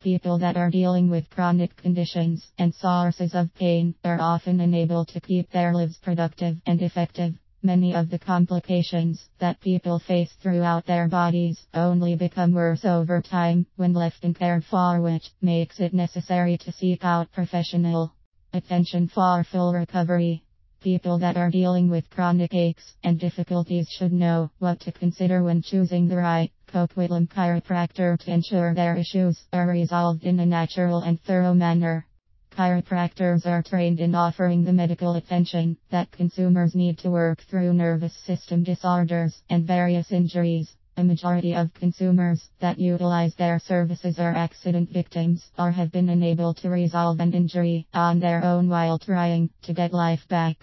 People that are dealing with chronic conditions and sources of pain are often unable to keep their lives productive and effective. Many of the complications that people face throughout their bodies only become worse over time when left uncared for, which makes it necessary to seek out professional attention for full recovery. People that are dealing with chronic aches and difficulties should know what to consider when choosing the right Coquitlam chiropractor to ensure their issues are resolved in a natural and thorough manner. Chiropractors are trained in offering the medical attention that consumers need to work through nervous system disorders and various injuries. A majority of consumers that utilize their services are accident victims or have been unable to resolve an injury on their own while trying to get life back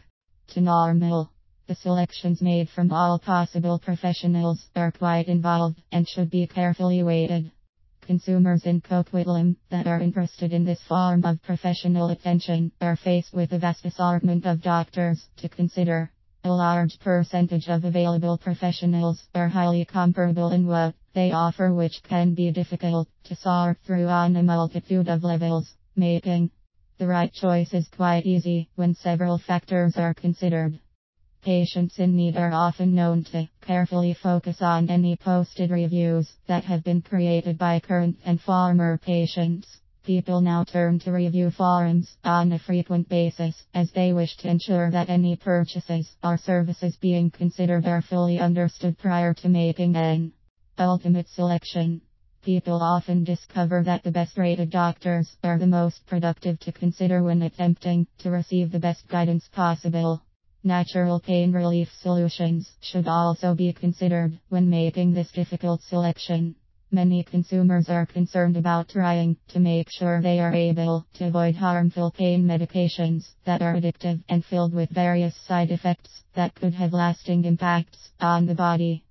to normal. The selections made from all possible professionals are quite involved and should be carefully weighted. Consumers in Coquitlam that are interested in this form of professional attention are faced with a vast assortment of doctors to consider. A large percentage of available professionals are highly comparable in what they offer, which can be difficult to sort through on a multitude of levels. Making the right choice is quite easy when several factors are considered. Patients in need are often known to carefully focus on any posted reviews that have been created by current and former patients. People now turn to review forums on a frequent basis as they wish to ensure that any purchases or services being considered are fully understood prior to making an ultimate selection. People often discover that the best rated doctors are the most productive to consider when attempting to receive the best guidance possible. Natural pain relief solutions should also be considered when making this difficult selection. Many consumers are concerned about trying to make sure they are able to avoid harmful pain medications that are addictive and filled with various side effects that could have lasting impacts on the body.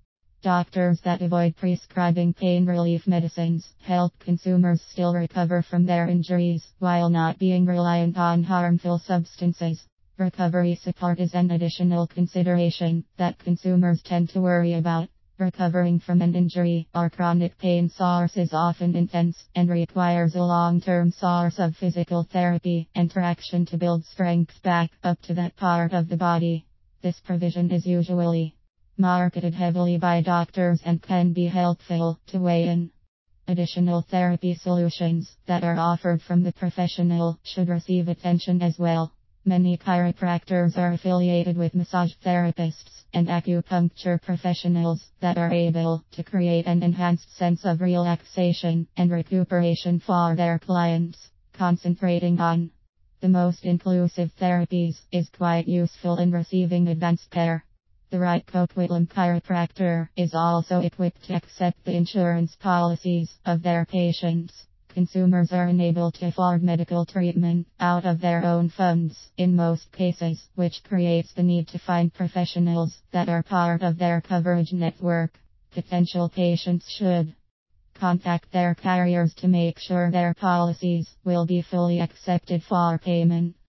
Doctors that avoid prescribing pain relief medicines help consumers still recover from their injuries while not being reliant on harmful substances. Recovery support is an additional consideration that consumers tend to worry about. Recovering from an injury or chronic pain source is often intense and requires a long-term source of physical therapy interaction to build strength back up to that part of the body. This provision is usually marketed heavily by doctors and can be helpful to weigh in. Additional therapy solutions that are offered from the professional should receive attention as well. Many chiropractors are affiliated with massage therapists and acupuncture professionals that are able to create an enhanced sense of relaxation and recuperation for their clients. Concentrating on the most inclusive therapies is quite useful in receiving advanced care. The right Coquitlam chiropractor is also equipped to accept the insurance policies of their patients. Consumers are unable to afford medical treatment out of their own funds in most cases, which creates the need to find professionals that are part of their coverage network. Potential patients should contact their carriers to make sure their policies will be fully accepted for payment.